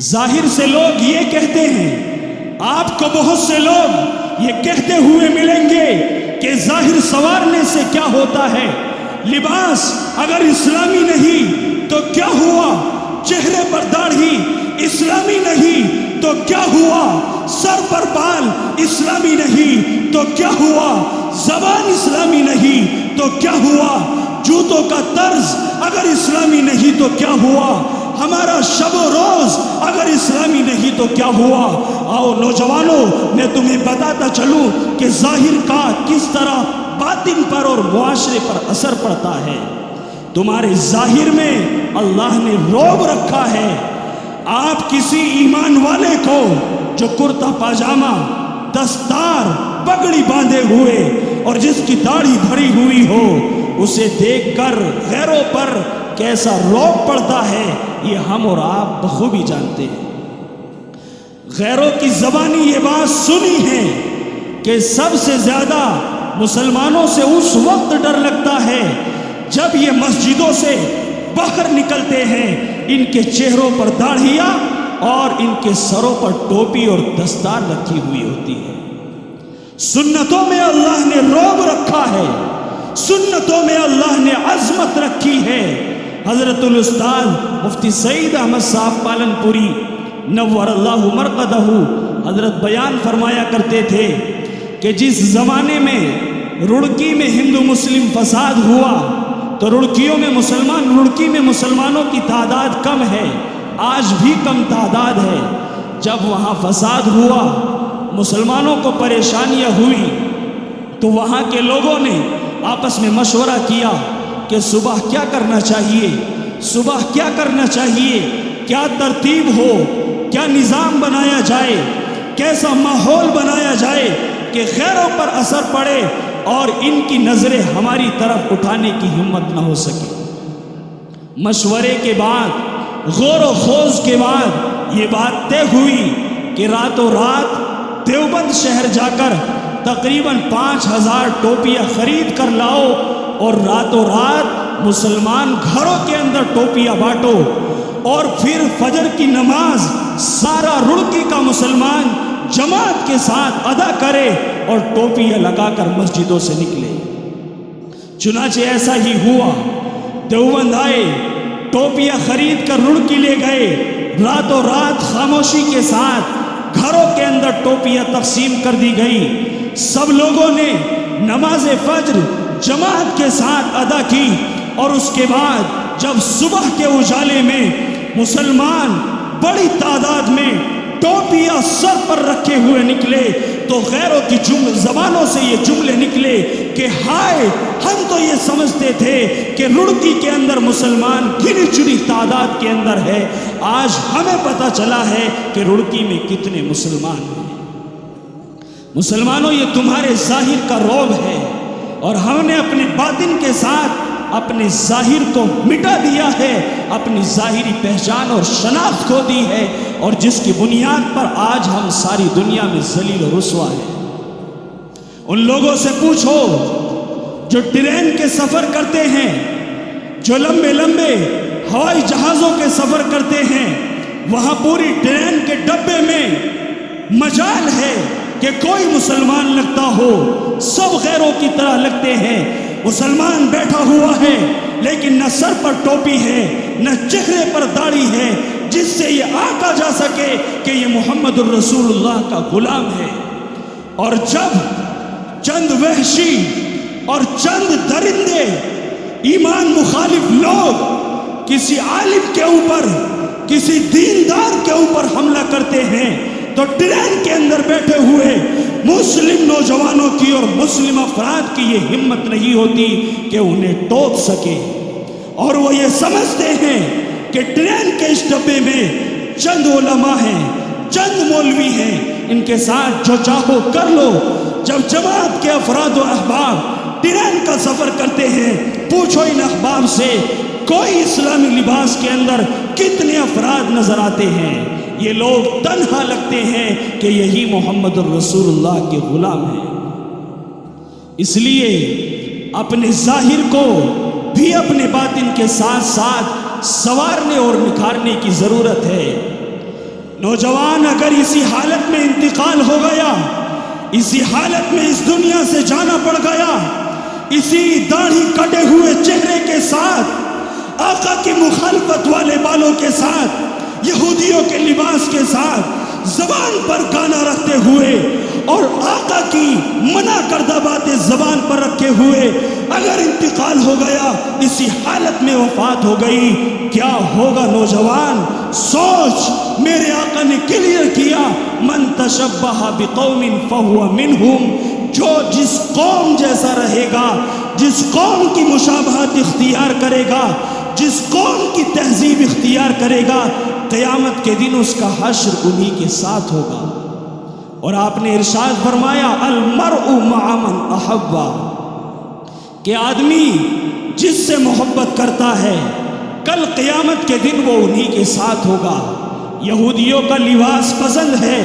ظاہر سے لوگ یہ کہتے ہیں، آپ کو بہت سے لوگ یہ کہتے ہوئے ملیں گے کہ ظاہر سنوارنے سے کیا ہوتا ہے، لباس اگر اسلامی نہیں تو کیا ہوا، چہرے پر داڑھی اسلامی نہیں تو کیا ہوا، سر پر بال اسلامی نہیں تو کیا ہوا، زبان اسلامی نہیں تو کیا ہوا، جوتوں کا طرز اگر اسلامی نہیں تو کیا ہوا، ہمارا شب و روز اگر اسلامی نہیں تو کیا ہوا۔ آؤ نوجوانوں، میں تمہیں بتاتا چلوں کہ ظاہر کا کس طرح باطن پر اور معاشرے پر اثر پڑتا ہے۔ تمہارے ظاہر میں اللہ نے رعب رکھا ہے۔ آپ کسی ایمان والے کو جو کرتا پاجامہ، دستار، پگڑی باندھے ہوئے اور جس کی داڑھی بھری ہوئی ہو، اسے دیکھ کر غیروں پر کیسا رعب پڑتا ہے، یہ ہم اور آپ بخوبی جانتے ہیں۔ غیروں کی زبانی یہ بات سنی ہے کہ سب سے زیادہ مسلمانوں سے اس وقت ڈر لگتا ہے جب یہ مسجدوں سے باہر نکلتے ہیں، ان کے چہروں پر داڑھیاں اور ان کے سروں پر ٹوپی اور دستار رکھی ہوئی ہوتی ہے۔ سنتوں میں اللہ نے رعب رکھا ہے، سنتوں میں اللہ نے عظمت رکھی ہے۔ حضرت الاستاذ مفتی سعید احمد صاحب پالن پوری نور اللہ مرقدہ حضرت بیان فرمایا کرتے تھے کہ جس زمانے میں رڑکی میں ہندو مسلم فساد ہوا تو رڑکی میں مسلمانوں کی تعداد کم ہے، آج بھی کم تعداد ہے۔ جب وہاں فساد ہوا، مسلمانوں کو پریشانیاں ہوئی تو وہاں کے لوگوں نے آپس میں مشورہ کیا کہ صبح کیا کرنا چاہیے، صبح کیا کرنا چاہیے، کیا ترتیب ہو، کیا نظام بنایا جائے، کیسا ماحول بنایا جائے کہ غیروں پر اثر پڑے اور ان کی نظریں ہماری طرف اٹھانے کی ہمت نہ ہو سکے۔ مشورے کے بعد، غور و خوض کے بعد یہ بات طے ہوئی کہ راتوں رات دیوبند شہر جا کر تقریباً 5000 ٹوپیاں خرید کر لاؤ اور راتوں رات مسلمان گھروں کے اندر ٹوپیاں بانٹو، اور پھر فجر کی نماز سارا رڑکی کا مسلمان جماعت کے ساتھ ادا کرے اور ٹوپیاں لگا کر مسجدوں سے نکلے۔ چنانچہ ایسا ہی ہوا، دیوبند آئے، ٹوپیاں خرید کر رڑکی لے گئے، راتوں رات خاموشی کے ساتھ گھروں کے اندر ٹوپیاں تقسیم کر دی گئی۔ سب لوگوں نے نماز فجر جماعت کے ساتھ ادا کی، اور اس کے بعد جب صبح کے اجالے میں مسلمان بڑی تعداد میں ٹوپیاں سر پر رکھے ہوئے نکلے تو غیروں کی زبانوں سے یہ جملے نکلے کہ ہائے، ہم تو یہ سمجھتے تھے کہ رڑکی کے اندر مسلمان گنی چنی تعداد کے اندر ہے، آج ہمیں پتہ چلا ہے کہ رڑکی میں کتنے مسلمان ہیں۔ مسلمانوں، یہ تمہارے ظاہر کا رعب ہے، اور ہم نے اپنے باطن کے ساتھ اپنے ظاہر کو مٹا دیا ہے، اپنی ظاہری پہچان اور شناخت کھو دی ہے، اور جس کی بنیاد پر آج ہم ساری دنیا میں ذلیل و رسوا ہیں۔ ان لوگوں سے پوچھو جو ٹرین کے سفر کرتے ہیں، جو لمبے لمبے ہوائی جہازوں کے سفر کرتے ہیں، وہاں پوری ٹرین کے ڈبے میں مجال ہے کہ کوئی مسلمان لگتا ہو، سب غیروں کی طرح لگتے ہیں۔ مسلمان بیٹھا ہوا ہے لیکن نہ سر پر ٹوپی ہے، نہ چہرے پر داڑھی ہے جس سے یہ آنکا جا سکے کہ یہ محمد الرسول اللہ کا غلام ہے۔ اور جب چند وحشی اور چند درندے ایمان مخالف لوگ کسی عالم کے اوپر، کسی دیندار کے اوپر حملہ کرتے ہیں تو ٹرین کے اندر بیٹھے ہوئے مسلم نوجوانوں کی اور مسلم افراد کی یہ ہمت نہیں ہوتی کہ انہیں ٹوک سکے، اور وہ یہ سمجھتے ہیں کہ ٹرین کے اس ڈبے میں چند علماء ہیں، چند مولوی ہیں، ان کے ساتھ جو چاہو کر لو۔ جب جماعت کے افراد و احباب ٹرین کا سفر کرتے ہیں، پوچھو ان احباب سے کوئی اسلامی لباس کے اندر کتنے افراد نظر آتے ہیں؟ یہ لوگ تنہا لگتے ہیں کہ یہی محمد الرسول اللہ کے غلام ہیں۔ اس لیے اپنے ظاہر کو بھی اپنے باطن کے ساتھ ساتھ سنوارنے اور نکھارنے کی ضرورت ہے۔ نوجوان اگر اسی حالت میں انتقال ہو گیا، اسی حالت میں اس دنیا سے جانا پڑ گیا، اسی داڑھی کٹے ہوئے چہرے کے ساتھ، آقا کی مخالفت والے بالوں کے ساتھ، یہودیوں کے لباس کے ساتھ، زبان پر گانا رکھتے ہوئے اور آقا کی منع کردہ باتیں زبان پر رکھے ہوئے اگر انتقال ہو گیا، اسی حالت میں وفات ہو گئی، کیا ہوگا نوجوان؟ سوچ، میرے آقا نے کلیئر کیا، من تشبہ بقوم فہو منہم، جو جس قوم جیسا رہے گا، جس قوم کی مشابہت اختیار کرے گا، جس قوم کی تہذیب اختیار کرے گا، قیامت کے دن اس کا حشر انہی کے ساتھ ہوگا۔ اور آپ نے ارشاد فرمایا المرء مع من احبا، کہ آدمی جس سے محبت کرتا ہے کل قیامت کے دن وہ انہی کے ساتھ ہوگا۔ یہودیوں کا لباس پسند ہے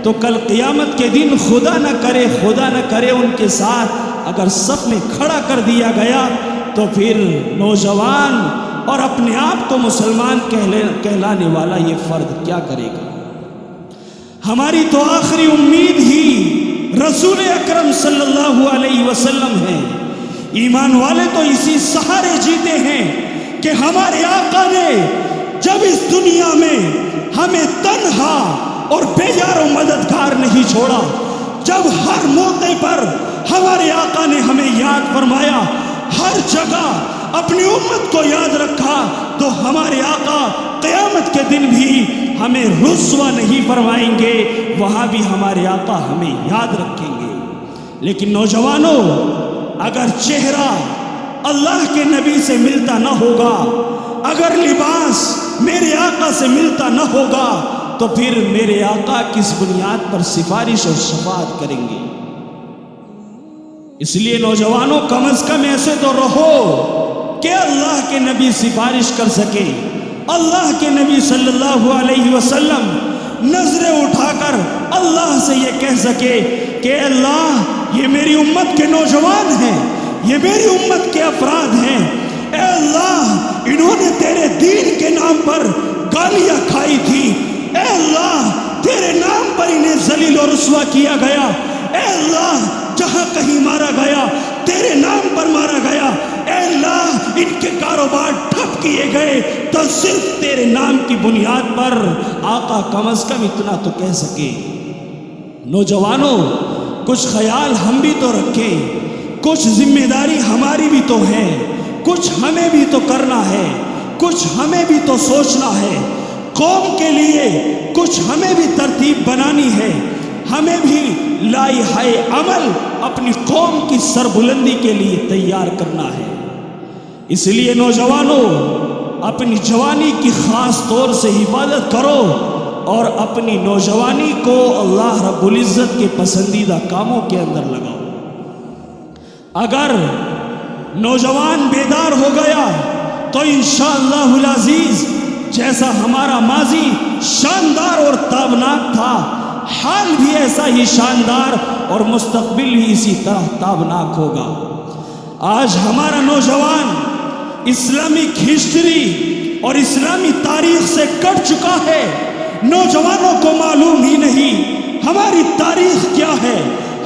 تو کل قیامت کے دن خدا نہ کرے ان کے ساتھ اگر صف میں کھڑا کر دیا گیا تو پھر نوجوان اور اپنے آپ کو مسلمان کہلانے والا یہ فرد کیا کرے گا؟ ہماری تو آخری امید ہی رسول اکرم صلی اللہ علیہ وسلم ہے۔ ایمان والے تو اسی سہارے جیتے ہیں کہ ہمارے آقا نے جب اس دنیا میں ہمیں تنہا اور بے یار و مددگار نہیں چھوڑا، جب ہر موقع پر ہمارے آقا نے ہمیں یاد فرمایا، ہر جگہ اپنی امت کو یاد رکھا، تو ہمارے آقا قیامت کے دن بھی ہمیں رسوا نہیں فرمائیں گے، وہاں بھی ہمارے آقا ہمیں یاد رکھیں گے۔ لیکن نوجوانوں، اگر چہرہ اللہ کے نبی سے ملتا نہ ہوگا، اگر لباس میرے آقا سے ملتا نہ ہوگا، تو پھر میرے آقا کس بنیاد پر سفارش اور شفاعت کریں گے؟ اس لیے نوجوانوں، کم از کم ایسے تو رہو کہ اللہ کے نبی سفارش کر سکے، اللہ کے نبی صلی اللہ علیہ وسلم نظریں اٹھا کر اللہ سے یہ کہہ سکے کہ اللہ، یہ میری امت کے نوجوان ہیں، یہ میری امت کے افراد ہیں، اے اللہ انہوں نے تیرے دین کے نام پر گالیاں کھائی تھی، اے اللہ تیرے نام پر انہیں ذلیل و رسوا کیا گیا، اے اللہ جہاں کہیں مارا گیا تیرے نام پر مارا گیا، اے اللہ ان کے کاروبار ٹھپ کیے گئے تو صرف تیرے نام کی بنیاد پر۔ آقا کم از کم اتنا تو کہہ سکے۔ نوجوانوں، کچھ خیال ہم بھی تو رکھیں، کچھ ذمہ داری ہماری بھی تو ہے، کچھ ہمیں بھی تو کرنا ہے، کچھ ہمیں بھی تو سوچنا ہے، قوم کے لیے کچھ ہمیں بھی ترتیب بنانی ہے، ہمیں بھی لائحہ عمل اپنی قوم کی سربلندی کے لیے تیار کرنا ہے۔ اس لیے نوجوانوں، اپنی جوانی کی خاص طور سے حفاظت کرو اور اپنی نوجوانی کو اللہ رب العزت کے پسندیدہ کاموں کے اندر لگاؤ۔ اگر نوجوان بیدار ہو گیا تو انشاءاللہ العزیز جیسا ہمارا ماضی شاندار اور تابناک تھا، حال بھی ایسا ہی شاندار اور مستقبل بھی اسی طرح تابناک ہوگا۔ آج ہمارا نوجوان اسلامک ہسٹری اور اسلامی تاریخ سے کٹ چکا ہے، نوجوانوں کو معلوم ہی نہیں ہماری تاریخ کیا ہے،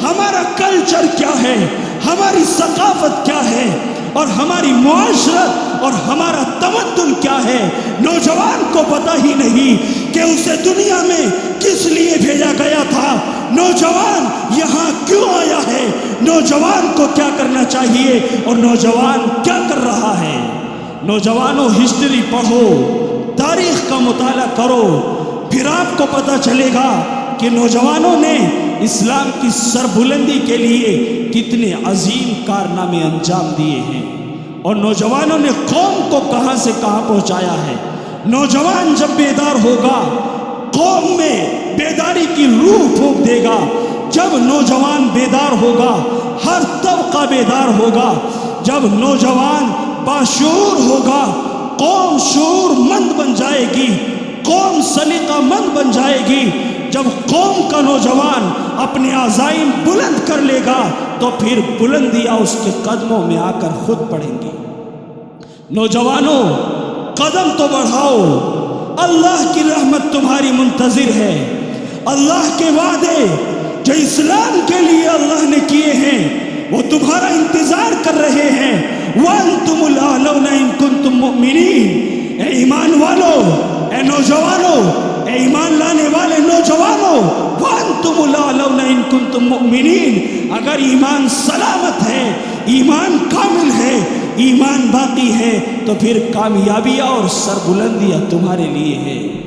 ہمارا کلچر کیا ہے، ہماری ثقافت کیا ہے اور ہماری معاشرت اور ہمارا تمدن کیا ہے۔ نوجوان کو پتہ ہی نہیں کہ اسے دنیا میں کس لیے بھیجا گیا تھا، نوجوان یہاں کیوں آیا ہے، نوجوان کو کیا کرنا چاہیے اور نوجوان کیا کر رہا ہے۔ نوجوانوں، ہسٹری پڑھو، تاریخ کا مطالعہ کرو، پھر آپ کو پتہ چلے گا کہ نوجوانوں نے اسلام کی سربلندی کے لیے کتنے عظیم کارنامے انجام دیے ہیں اور نوجوانوں نے قوم کو کہاں سے کہاں پہنچایا ہے۔ نوجوان جب بیدار ہوگا، قوم میں بیداری کی روح پھونک دے گا۔ جب نوجوان بیدار ہوگا، ہر طبقہ بیدار ہوگا۔ جب نوجوان باشعور ہوگا، قوم شعور مند بن جائے گی، قوم سلیقہ مند بن جائے گی۔ جب قوم کا نوجوان اپنے عزائم بلند کر لے گا تو پھر بلندیاں اس کے قدموں میں آ کر خود پڑیں گی۔ نوجوانوں، قدم تو بڑھاؤ، اللہ کی رحمت تمہاری منتظر ہے. اللہ کے وعدے جو اسلام کے لیے اللہ نے کیے ہیں وہ تمہارا انتظار کر رہے ہیں. وَأَنْتُمُ الْأَعْلَوْنَ إِن كُنتُم مُؤْمِنِينَ. اے ایمان والو، اے نوجوانوں، اے ایمان لانے والے نوجوانوں، وَأَنْتُمُ الْأَعْلَوْنَ إِن كُنتُم مُؤْمِنِينَ. اگر ایمان سلامت ہے، ایمان کامل ہے، ایمان باقی ہے، تو پھر کامیابیاں اور سربلندیاں تمہارے لیے ہے.